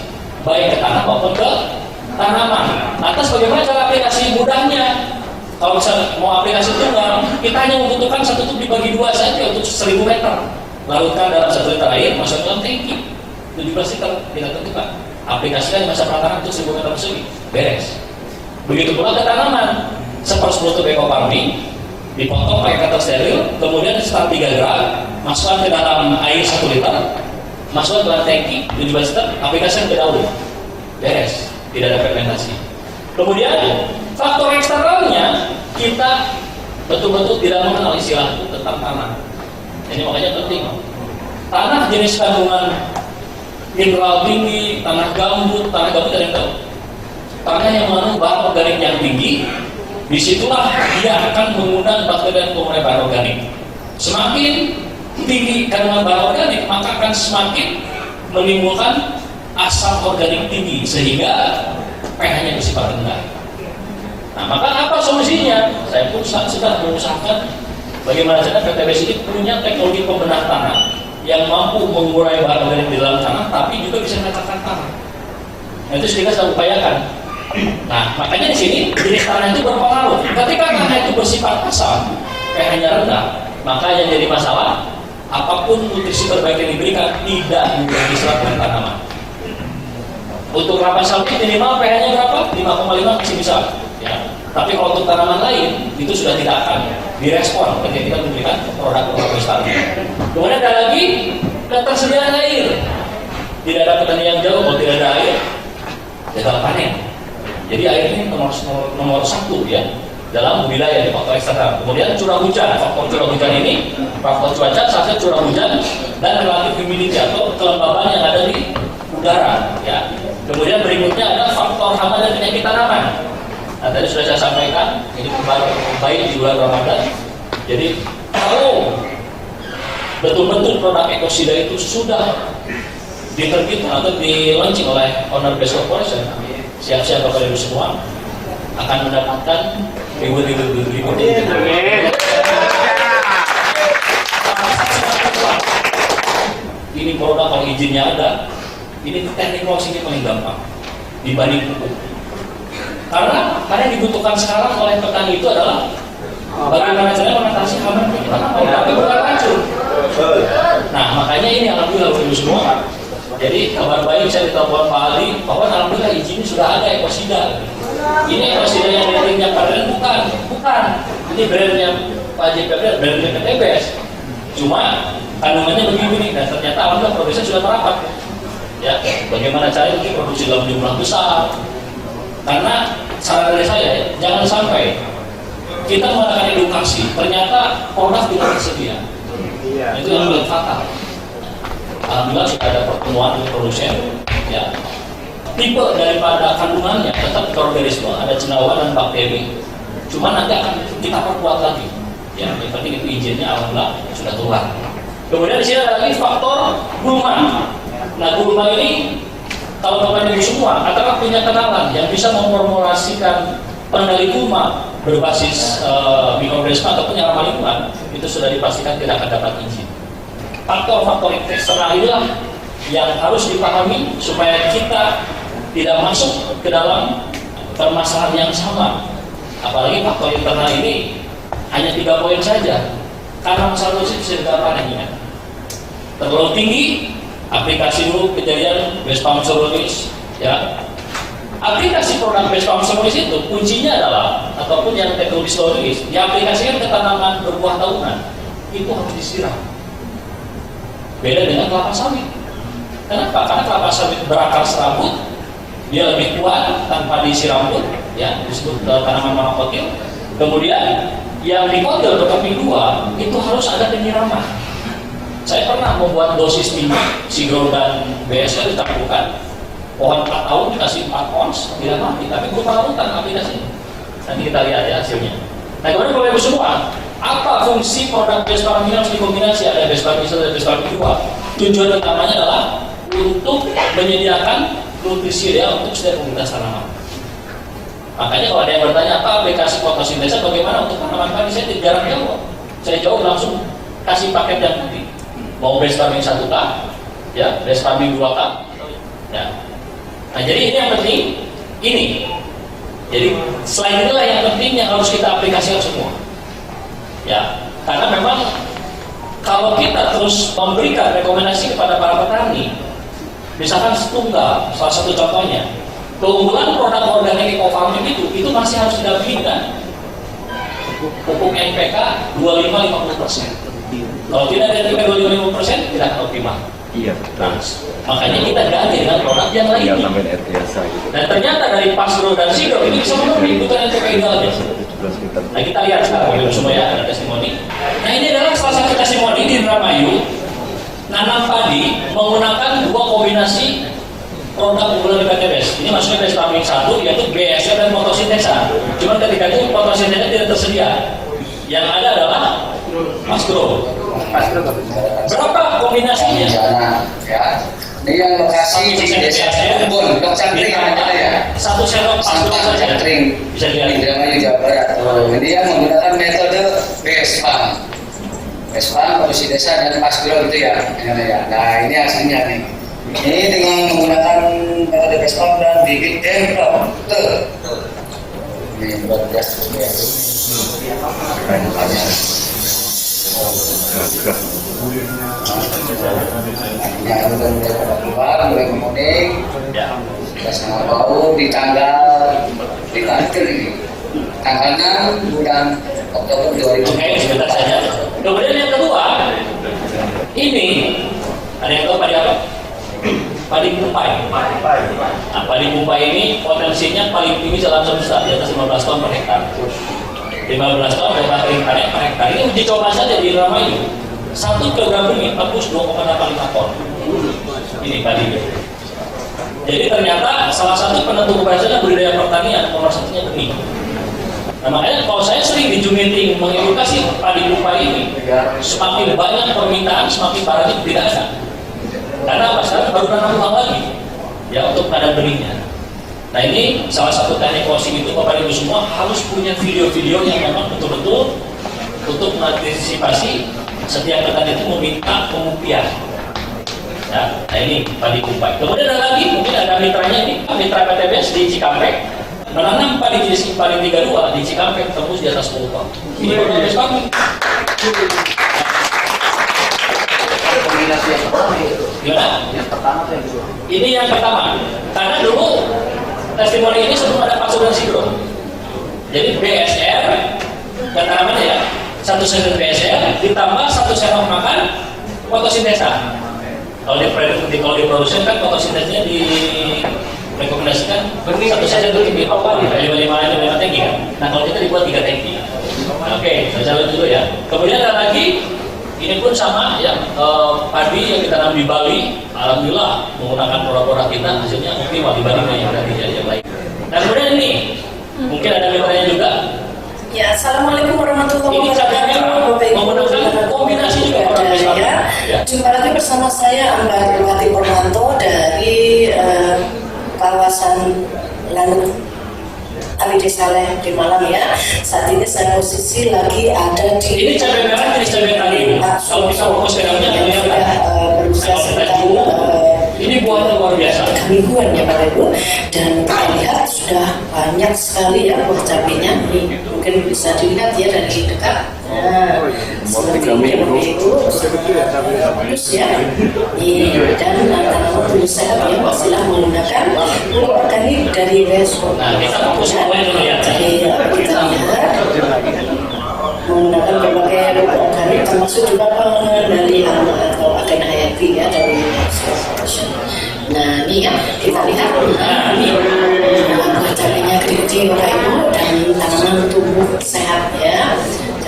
Speaker 1: baik ke tanah maupun ke tanaman. Lantas bagaimana cara aplikasi mudahnya? Kalau misalnya mau aplikasi tunggal, kita hanya membutuhkan 1 tub dibagi 2 saja untuk 1000 meter. Larutkan dalam 1 liter air, masuk dalam tangki 17 liter, kita tentukan. Aplikasikan di masa pratangan untuk 1000 meter persegi, beres. Begitu pula ke tanaman, 1/10 tub ekofarming, dipotong pakai cutter steril, kemudian setelah 3 gram, masukkan ke dalam air 1 liter, masukkan ke dalam tangki 17 liter, aplikasikan ke daun, beres. Tidak ada fermentasi. Kemudian faktor eksternalnya kita betul-betul tidak mengenal istilah itu tentang tanah. Ini makanya penting. Tanah jenis kandungan mineral tinggi, tanah gambut ada yang tahu. Tanah yang mengandung bahan organik yang tinggi, disitulah dia akan mengundang bakteri dan komponen bahan organik. Semakin tinggi kandungan bahan organik, maka akan semakin menimbulkan asam organik tinggi sehingga pH-nya bersifat rendah. Nah, maka apa solusinya? Saya pun sedang mengusahakan bagaimana cara PTBS ini punya teknologi pembedah tanah yang mampu mengurai bahan organik di dalam tanah, tapi juga bisa menetapkan tanah. Nah, itu sedikit saya upayakan. Nah, makanya di sini jenis tanah itu berpengaruh. Ketika tanah itu bersifat asam, pH-nya rendah, maka yang jadi masalah apapun nutrisi terbaik yang diberikan tidak mudah diserap oleh tanaman. Untuk kelapa sawit minimal pH-nya berapa? 5,5 masih bisa. Ya. Tapi kalau untuk tanaman lain itu sudah tidak akan direspon ketika kita memberikan produk-produk best farming. Kemudian ada lagi ketersediaan air. Tidak ada petani yang jauh kalau tidak ada air, gagal panen. Jadi air ini nomor 1 ya dalam wilayah di faktor eksternal. Kemudian curah hujan, faktor curah hujan ini, faktor cuaca, salah satu curah hujan dan relatif humidity atau kelembaban yang ada di udara. Ya. Kemudian berikutnya ada faktor hama dan penyakit tanaman. Nah, tadi sudah saya sampaikan, ini baik di bulan Ramadan. Jadi kalau betul-betul produk ekosida itu sudah diterbitkan atau di-launching oleh Owner Best Corporation, siap-siap Bapak Ibu semua akan mendapatkan reward. Ini produk kalau izinnya ada, ini teknik closingnya paling gampang dibanding pupuk. Karena yang dibutuhkan sekarang oleh petani itu adalah bagaimana caranya mengatasi hama tapi bukan racun. Nah, makanya ini alhamdulillah Bapak Ibu semua Jadi kabar baik saya ditelepon Pak Ali bahwa alhamdulillah izinnya sudah ada ekosida. Ini ekosida yang ratingnya kalian bukan. Ini brandnya Pak JPB, brandnya PTBS. Cuma kandungannya begini nih, dan ternyata alhamdulillah progresnya sudah merapat. Ya, bagaimana cara ini produksi dalam jumlah besar? Karena saran dari saya, jangan sampai kita mengadakan edukasi, ternyata produk tidak tersedia. Itu yang paling fatal. Alhamdulillah sudah ada pertemuan dengan produsen, ya. Tipe daripada kandungannya tetap terorganisme, ada cendawan dan bakteri. Cuma nanti akan kita perkuat lagi. Ya, yang penting itu izinnya alhamdulillah sudah keluar. Kemudian di sini ada lagi faktor gulma. Nah, gulma ini kalau Bapak Ibu semua adalah punya kenalan yang bisa memformulasikan pengendali gulma berbasis mikroorganisme ataupun yang ramah lingkungan, itu sudah dipastikan tidak akan dapat izin. Faktor-faktor eksternal inilah yang harus dipahami supaya kita tidak masuk ke dalam permasalahan yang sama. Apalagi faktor internal ini hanya 3 poin saja. Karena masalah itu bisa didapat terlalu tinggi, aplikasi dulu kejadian base pump solois, ya. Aplikasi program base pump solois itu kuncinya adalah ataupun yang teknologi solois diaplikasikan ke tanaman berbuah tahunan, itu harus disiram. Beda dengan kelapa sawit. Kenapa? Karena kelapa sawit berakar serabut, dia lebih kuat tanpa disiram pun, ya, disebut tanaman monokotil. Kemudian yang dikotil berkeping 2 itu harus ada penyiraman. Saya pernah membuat dosis tinggi Sigro dan BSL ditampilkan. Pohon 4 tahun dikasih 4 ons, tidak mati, tapi berupa larutan aplikasi. Nanti kita lihat ya hasilnya. Nah, kemudian Bapak Ibu semua, apa fungsi produk base farming harus dikombinasi? Ada base farming 1 dan base farming 2. Tujuan utamanya adalah untuk menyediakan nutrisi ideal untuk setiap komunitas tanaman. Makanya kalau ada yang bertanya apa aplikasi fotosintesa bagaimana untuk tanaman padi, saya jarang jawab. Saya jawab langsung kasih paket yang penting. Mau base farming 1K, ya, base farming 2K, ya. Nah, jadi ini yang penting ini. Jadi selain itulah yang penting yang harus kita aplikasikan semua. Ya, karena memang kalau kita terus memberikan rekomendasi kepada para petani, misalkan setunggal, salah satu contohnya, keunggulan produk organik eco farming itu masih harus didampingkan. Pupuk NPK 25-50%. Kalau tidak ada NPK 25-50%, tidak akan optimal.
Speaker 4: Iya.
Speaker 1: Nah, makanya kita ganti dengan produk yang lain.
Speaker 4: Iya, tambahin air biasa gitu.
Speaker 1: Dan ternyata dari Pasro dan Sigro ini bisa memenuhi kebutuhan NPK idealnya. Nah, kita lihat sekarang itu semua ya, ada testimoni. Nah, ini adalah salah satu testimoni di Indramayu, nanam padi menggunakan 2 kombinasi produk unggulan di PTBS. Ini maksudnya base farming 1 yaitu BSL dan fotosintesa. Cuma ketika itu fotosintesa tidak tersedia. Yang ada adalah Pasro. Berapa kombinasinya?
Speaker 5: Ya. Ini yang lokasi di desa Kumpul, Dok Cantring namanya ya.
Speaker 1: 1 sendok Pasro saja.
Speaker 5: Cantring.
Speaker 1: Bisa dilihat.
Speaker 5: Indramayu Jawa Barat. Ini yang menggunakan metode BSPAM. BSPAM, Komisi Desa dan Pasro itu ya. Nah, ini hasilnya nih. Ini dengan menggunakan metode BSPAM dan bibit demplok. Ini luar biasa. Ya, udah mulai pada keluar, mulai menguning, sudah sangat bau di tanggal ini, tanggal 6 bulan Oktober 2020.
Speaker 1: Oke, sebentar saja. Kemudian yang kedua, ini ada yang tahu padi apa? Padi kumpai. Nah, padi kumpai ini potensinya paling tinggi dalam semesta, di atas 15 ton per hektar. 15 ton berapa kering panen per hektar. Ini uji coba saja di Indramayu. 1 kilogram benih tembus 2,85 ton. Ini padi. Jadi ternyata salah satu penentu keberhasilan budidaya pertanian nomor 1-nya benih. Nah, makanya kalau saya sering di Zoom meeting mengedukasi padi kumpai ini, semakin banyak permintaan, semakin barangnya tidak ada. Karena apa? Sekarang baru tanam ulang lagi, ya, untuk panen benihnya. Nah, ini salah satu teknik closing itu Bapak Ibu semua harus punya video-video yang memang betul-betul untuk mengantisipasi setiap petani itu meminta pengupian. Ya, nah ini padi kumpai. Kemudian ada lagi, mungkin ada mitranya ini, mitra PTBS di Cikampek menanam padi jenis padi 32 di Cikampek tembus di atas 10 ton. Ini PTBS kami.
Speaker 3: Kombinasi yang pertama itu.
Speaker 1: Gimana?
Speaker 3: Yang pertama atau yang kedua?
Speaker 1: Ini yang pertama. Karena dulu testimoni ini sebelum ada Pasuruan Sidro. Jadi BSR dan tanaman ya, satu sendok BSR ditambah satu sendok makan fotosintesa. Kalau diproduksi kan fotosintesnya direkomendasikan satu sendok lebih apa di 5 tangki kan. Nah kalau kita dibuat 3 tangki. Oke, saya jalan dulu ya. Kemudian ada lagi, ini pun sama ya, padi yang kita tanam di Bali, alhamdulillah menggunakan produk-produk kita hasilnya optimal dibandingkan yang tadi yang lain. Nah kemudian ini, mungkin ada yang bertanya juga.
Speaker 4: Ya, assalamualaikum warahmatullahi
Speaker 1: Ini cadangan
Speaker 4: wabarakatuh.
Speaker 1: menggunakan kombinasi juga produk Islam. Ya.
Speaker 4: Jumpa lagi bersama saya Mbak Bupati Purwanto dari kawasan Lanut Abdi Saleh di Malang ya. Saat ini saya posisi lagi ada di
Speaker 1: Ini cabai merah jenis cabai tadi. Kalau bisa fokus ke dalamnya
Speaker 4: yang sudah berusia sekitar
Speaker 1: ini buahnya luar biasa.
Speaker 4: mingguan ya Bapak Ibu, dan kita lihat sudah banyak sekali ya buah cabenya. Ini mungkin bisa dilihat ya dari dekat. Nah, seperti ini Bapak Ibu, bagus ya. Ini dan tanaman tumbuh sehat ya, pastilah menggunakan pupuk organik dari Westwood.
Speaker 1: Nah, kita fokus semuanya dulu ya.
Speaker 4: Jadi kita lihat menggunakan berbagai pupuk organik termasuk juga pengendalian atau agen hayati ya dari Nah ini ya, kita lihat ini buah cabenya gede-gede Bapak Ibu dan tanaman tumbuh sehat ya.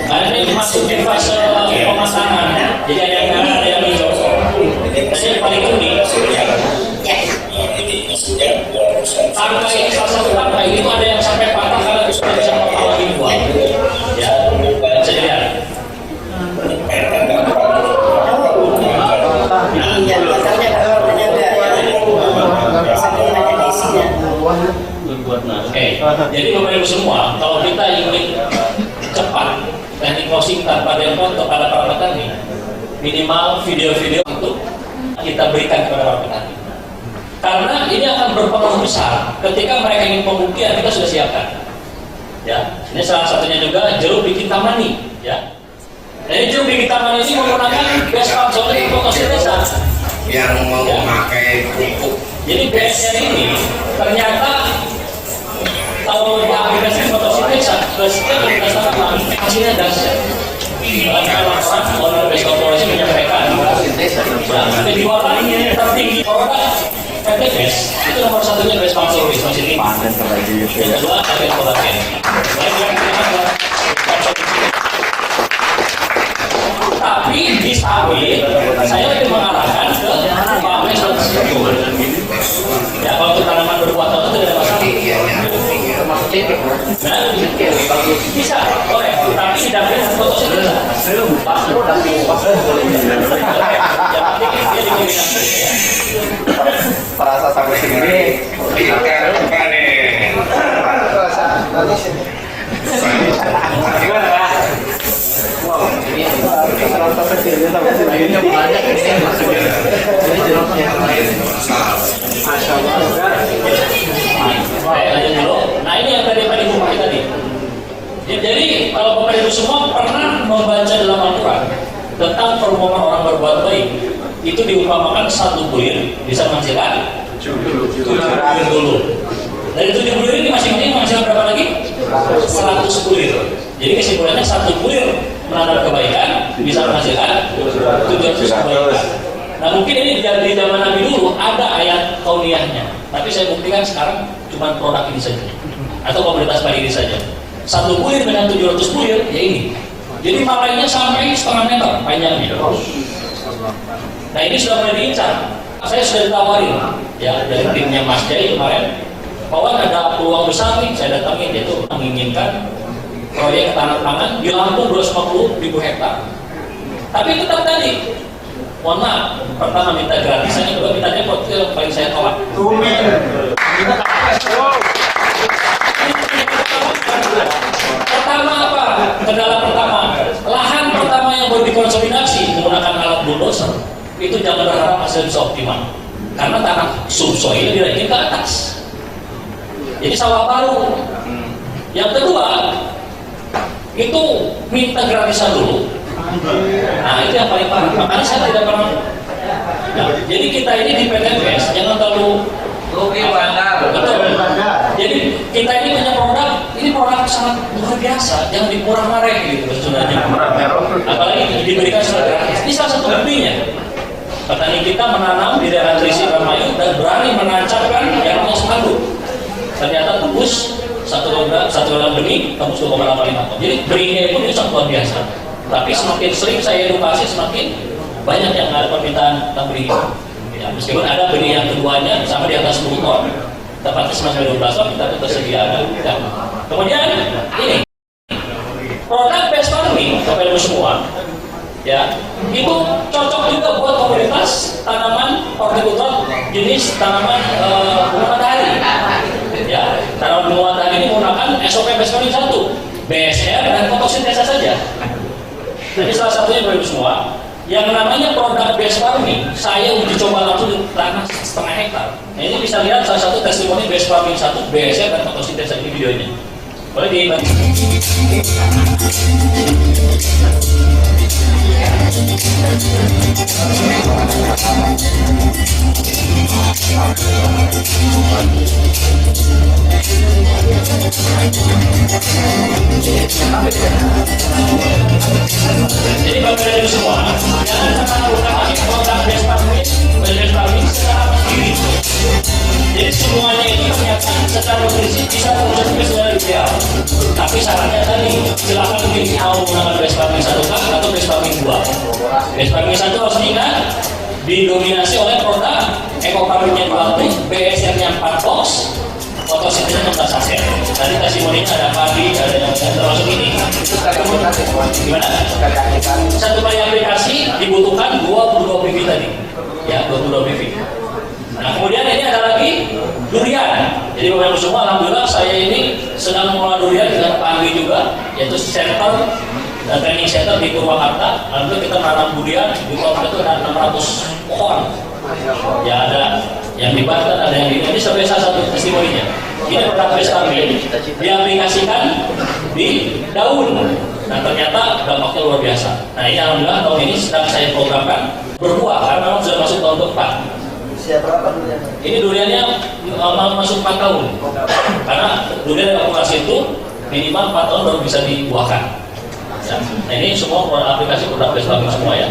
Speaker 1: Karena ini masuk di fase pemasangan. Jadi ada yang merah, ada yang hijau. Ini yang paling unik.
Speaker 4: Ya.
Speaker 1: Tangkai ini salah satu tangkai itu ada yang sampai patah karena sudah bisa patah lagi buah. Ya, bisa dilihat.
Speaker 4: Iya, batangnya katanya enggak ya. Sampai banyak isinya.
Speaker 1: Oke, jadi Bapak Ibu semua, kalau kita ingin cepat teknik closing tanpa demo kepada para petani, minimal video-video untuk kita berikan kepada para petani. Karena ini akan berpengaruh besar ketika mereka ingin pembuktian, kita sudah siapkan. Ya, ini salah satunya juga jeruk bikin tamani, ya. Jadi jeruk bikin tamani ini menggunakan best farm fotosintesa
Speaker 5: yang mau
Speaker 1: Ya.
Speaker 5: memakai pupuk.
Speaker 1: Jadi BSR ini ternyata kalau diaplikasikan fotosintesa, basisnya berdasarkan hasilnya dahsyat. Kalau orang best corporation menyampaikan, penjualan tertinggi produk PTBS itu nomor satunya best farm service masih tinggi. Yang kedua agen kolagen. Tapi di sawit saya lebih mengarahkan ke Pabes dan Struktur. Ya kalau untuk tanaman berbuah tahun itu tidak ada masalah. Nah, bisa, boleh. Tapi didampingi fotosintesa. Yang penting dia dikombinasi.
Speaker 2: Perasa sampai sendiri.
Speaker 5: Kita lupa nih. Gimana Pak?
Speaker 3: Rasa kecilnya sampai sini banyak ini maksudnya. Ini jeruknya. Masya Allah.
Speaker 1: Lanjut dulu. Nah ini yang tadi Pak Ibu pakai tadi. Jadi kalau Bapak Ibu semua pernah membaca dalam Al-Quran tentang perumpamaan orang berbuat baik, itu diumpamakan satu bulir bisa menghasilkan 7 bulir dulu. Dari 7 bulir ini masing-masing menghasilkan berapa lagi? 100 bulir. Jadi kesimpulannya satu bulir menanam kebaikan bisa menghasilkan 700 kebaikan. Nah mungkin ini di zaman Nabi dulu ada ayat kauniyahnya, tapi saya buktikan sekarang cuma produk ini saja atau komunitas padi ini saja. Satu bulir dengan 700 bulir ya ini. Jadi malainya sampai setengah meter panjangnya. Nah ini sudah mulai diincar. Saya sudah ditawarin ya dari timnya Mas Jai kemarin bahwa ada peluang besar nih, saya datangin dia itu menginginkan proyek tanam pangan di Lampung 250.000 hektar. Tapi tetap tadi, mohon maaf, pertama minta gratisan, yang kedua minta depot, itu yang paling saya tolak. Pertama apa? Kendala pertama, lahan pertama yang baru dikonsolidasi menggunakan alat bulldozer, itu jangan berharap hasil bisa optimal. Karena tanah subsoil dinaikin ke atas. Jadi sawah baru. Yang kedua, itu minta gratisan dulu. Nah itu yang paling parah. Makanya saya tidak pernah Nah, jadi kita ini di PTPS jangan terlalu
Speaker 5: Rugi bandar.
Speaker 1: betul. Jadi kita ini punya produk, ini produk sangat luar biasa, jangan dimurah-mareh gitu sebenarnya. Apalagi diberikan secara gratis. Ini salah satu buktinya. Petani kita menanam di daerah Trisi Ramayu dan berani menancapkan yang mau sepanduk. Ternyata tembus 1 kg benih tembus 2,85 ton. Jadi benihnya itu sangat luar biasa. Tapi semakin sering saya edukasi, semakin banyak yang ada permintaan tentang benih itu. Ya, meskipun ada benih yang keduanya sama di atas 10 ton, tepatnya 12 ton kita tersedia ada. Ya. Kemudian ini produk best farming kepada semua, ya itu cocok juga buat komunitas tanaman hortikultura jenis tanaman bunga matahari. Ya, tanaman bunga matahari ini menggunakan SOP best farming 1, BSR dan fotosintesa saja. Jadi salah satunya bagi semua yang namanya produk best farming, saya uji coba langsung di tanah setengah hektar. Nah, ini bisa lihat salah satu testimoni best farming 1, BSR dan fotosintesa, ini videonya. Boleh dibantu. Jadi bagi dari semua, jangan melakukan produk best farming secara mandiri. Jadi semuanya ini ternyata secara nutrisi bisa terwujud secara ideal. Tapi sarannya tadi, silakan pilih mau menggunakan best farming 1 atau best farming 2. Best farming 1 harus diingat didominasi oleh produk eco farmingnya 2, BSR-nya 4 box, fotosintesnya 16 saset. Tadi testimoninya ada padi, ada yang termasuk ini. Gimana? Satu kali aplikasi dibutuhkan 22 PV tadi. Ya, 22 PV. Nah, kemudian ini ada lagi durian. Jadi Bapak Ibu semua, alhamdulillah saya ini sedang mengolah durian dengan Pak Anggi juga, yaitu center dan training center di Purwakarta. Alhamdulillah kita menanam durian di Purwakarta itu ada 600 pohon. Ya ada yang di Banten, ada yang di ini sampai salah satu testimoninya. Ini produk best farming diaplikasikan di daun. Nah ternyata dampaknya luar biasa. Nah ini alhamdulillah tahun ini sedang saya programkan berbuah karena memang sudah masuk tahun keempat. Ini duriannya masuk 4 tahun. Karena durian akumulasi itu minimal 4 tahun baru bisa dibuahkan. Nah ini semua aplikasi produk best farming semua ya.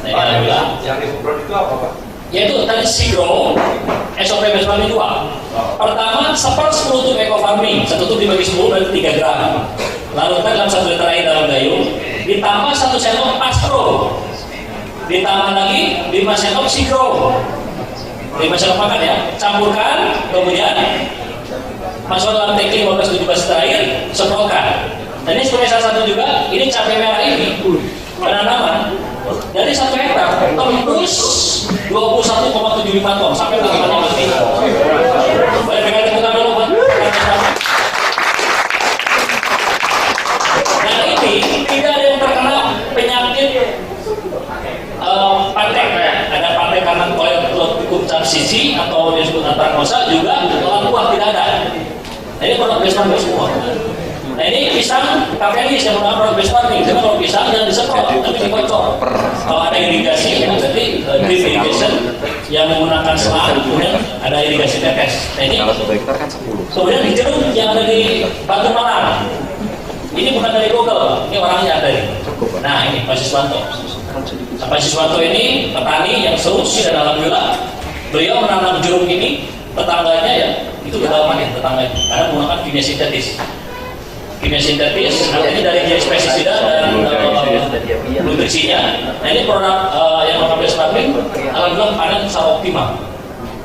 Speaker 1: Nah ini alhamdulillah.
Speaker 2: Yang diukur itu apa Pak?
Speaker 1: Yaitu tadi SIGRO, SOP best farming 2. Pertama, 1/10 tub eco farming, 1 tub dibagi 10 berarti 3 gram. Larutkan dalam 1 liter air dalam gayung, ditambah 1 sendok Pastro. Ditambah lagi 5 sendok SIGRO, 5 sendok makan ya, campurkan, kemudian masukkan dalam tangki 15-17 liter air, semprotkan. Dan ini sebagai salah satu juga, ini cabai merah ini penanaman dari 1 hektar tembus 21,75 ton sampai tanamannya mati. Boleh pegang tepuk tangan dulu buat. Dan ini tidak ada yang terkena penyakit patek, ada patek karena kucing sisi atau disebut antracnosa juga lalang buah tidak ada. Nah, ini produk best farming semua. Nah ini pisang kavelis yang menggunakan produk best farming. Jadi kalau pisang jangan disemprot, tapi dikocok. Kalau ada irigasi, berarti drip irrigation yang menggunakan selang, kemudian ada irigasi tetes. Nah ini kemudian di jeruk yang ada di Batu Malang. Ini bukan dari Google, ini orangnya ada ini. Nah ini Pak Siswanto. Pak Siswanto ini petani yang serius dan alhamdulillah beliau menanam jeruk ini, tetangganya ya itu gagal panen tetangganya karena menggunakan kimia sintetis. Kimia sintetis artinya dari jenis pestisida dan nutrisinya. Nah ini produk yang menggunakan best farming alhamdulillah panen secara optimal.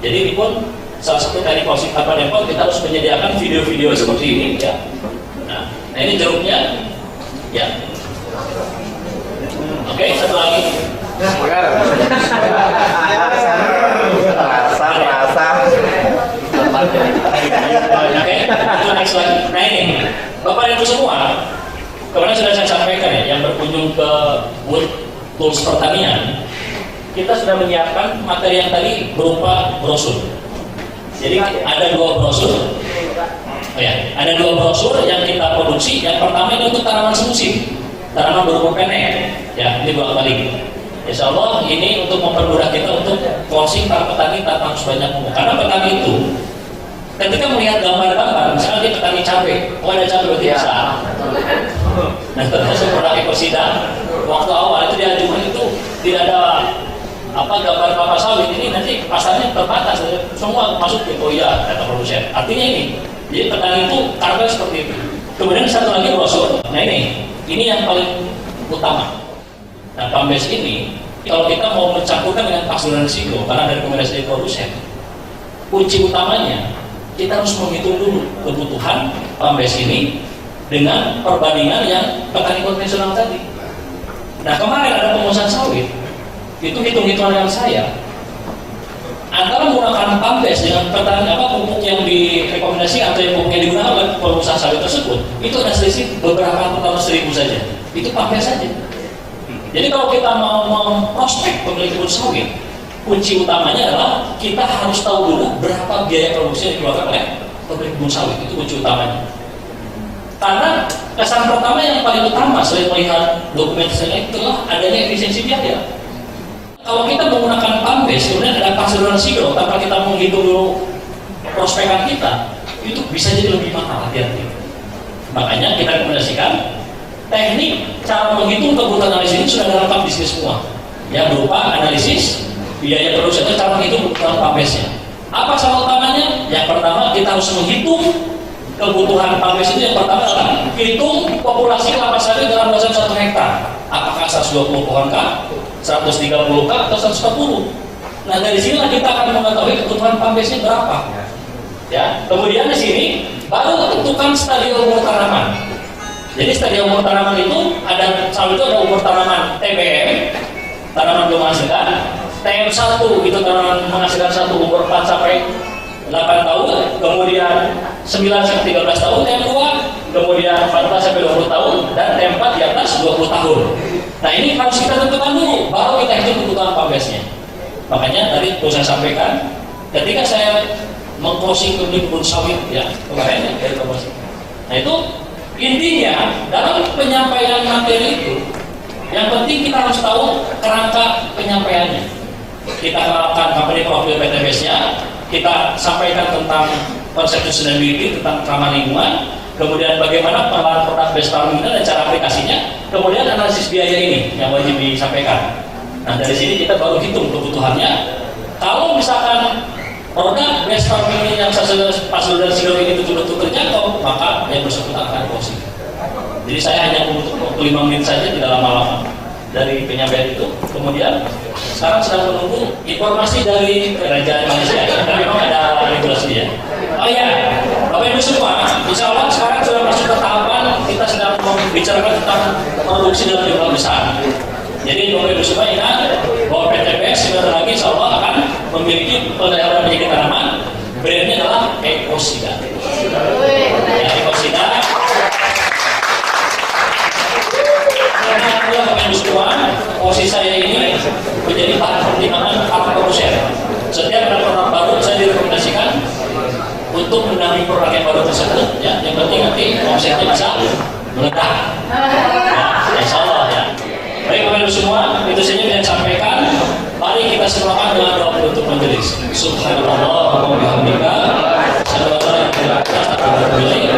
Speaker 1: Jadi ini pun salah satu dari posisi apa Depok kita harus menyediakan video-video seperti ini ya. Nah ini jeruknya ya. Oke, satu lagi.
Speaker 2: Rasa.
Speaker 1: Oke, itu next lagi. Nah ini, Bapak Ibu semua, kemarin sudah saya sampaikan ya, yang berkunjung ke booth tools pertanian, kita sudah menyiapkan materi yang tadi berupa brosur. Jadi ada 2 brosur. Oh ya, ada 2 brosur yang kita produksi. Yang pertama ini untuk tanaman semusim, tanaman berupa pendek. Ya, ini bolak-balik. Insya Allah ini untuk mempermudah kita untuk closing para petani tanpa harus banyak ngomong. Karena petani itu ketika melihat gambar-gambar, misalnya dia petani cabai, ada cabai berarti bisa. Nah, termasuk produk ekosida, waktu awal itu diajukan itu tidak ada gambar kelapa sawit, ini nanti pasarnya terbatas, semua masuk ke iya kata produsen. Artinya ini, jadi petani itu karena seperti itu. Kemudian satu lagi brosur. Nah ini yang paling utama. Nah, PAMBES ini kalau kita mau mencampurkan dengan pasokan risiko karena dari rekomendasi dari produsen, kunci utamanya kita harus menghitung dulu kebutuhan PAMBES ini dengan perbandingan yang petani konvensional tadi. Nah, kemarin ada pengusaha sawit itu hitung-hitungan yang saya antara menggunakan PAMBES dengan petani pupuk yang direkomendasi atau yang pupuk yang digunakan oleh pengusaha sawit tersebut itu ada selisih beberapa ratus ribu saja. Itu PAMBES saja. Jadi kalau kita mau memprospek pemilik kebun sawit, kunci utamanya adalah kita harus tahu dulu berapa biaya produksi yang dikeluarkan oleh pemilik kebun sawit. Itu kunci utamanya. Karena kesan pertama yang paling utama selain melihat dokumentasinya itulah adanya efisiensi biaya. Kalau kita menggunakan PAMBES, kemudian ada pasokan risiko tanpa kita menghitung dulu prospekan kita, itu bisa jadi lebih mahal hati-hati. Makanya kita rekomendasikan teknik cara menghitung kebutuhan analisis ini sudah ada lengkap di sini semua. Ya, berupa analisis biaya produksi itu cara menghitung kebutuhan PAMBES-nya. Apa salah utamanya? Yang pertama kita harus menghitung kebutuhan PAMBES itu. Yang pertama adalah hitung populasi kelapa sawit dalam luasan 1 hektar. Apakah 120 pohon kah? 130 kah? Atau 140? Nah, dari sinilah kita akan mengetahui kebutuhan PAMBES-nya berapa. Ya, kemudian di sini baru tentukan stadium umur tanaman. Jadi stadium umur tanaman itu ada sawit itu ada umur tanaman TBM, tanaman belum menghasilkan. TM1 itu tanaman menghasilkan 1 umur 4 sampai 8 tahun, kemudian 9 sampai 13 tahun TM2, kemudian 14 sampai 20 tahun, dan TM4 di atas 20 tahun. Nah, ini harus kita tentukan dulu, baru kita hitung kebutuhan PAMBES-nya. Makanya tadi saya sampaikan, ketika saya meng-closing kebun sawit ya kemarin dari promosi. Nah, itu intinya dalam penyampaian materi itu yang penting kita harus tahu kerangka penyampaiannya. Kita kenalkan company profil PTBS-nya, kita sampaikan tentang konsep sustainability, tentang ramah lingkungan, kemudian bagaimana pengelolaan produk best farming dan cara aplikasinya, kemudian analisis biaya ini yang wajib disampaikan. Nah, dari sini kita baru hitung kebutuhannya. Kalau misalkan produk best farming ini yang pasokan risiko ini betul-betul terjangkau, maka yang bersangkutan akan closing. Jadi saya hanya membutuhkan waktu 5 menit saja, tidak lama-lama dari penyampaian itu. Kemudian sekarang sedang menunggu informasi dari Kerajaan Malaysia. Tapi memang ada regulasi ya. Oh iya, Bapak Ibu semua, insya Allah sekarang sudah masuk ke tahapan kita sedang membicarakan tentang produksi dalam jumlah besar. Jadi Bapak Ibu semua ingat bahwa PTBS sebentar lagi insya Allah akan memiliki pemeliharaan penyakit tanaman. Brandnya adalah ekosida. Ya, ekosida. Karena Bapak Ibu semua, posisi saya ini menjadi bahan pertimbangan para produsen. Setiap ada produk baru saya direkomendasikan untuk mendampingi produk yang baru tersebut. Ya, yang penting nanti omsetnya bisa meledak. Ya, insya Allah ya. Baik Bapak Ibu semua, itu saja yang saya sampaikan. Mari kita seruakan dengan doa penutup majelis. Subhanallah wa bihamdika, asyhadu an la ilaha illa anta, astaghfiruka wa atubu ilaik.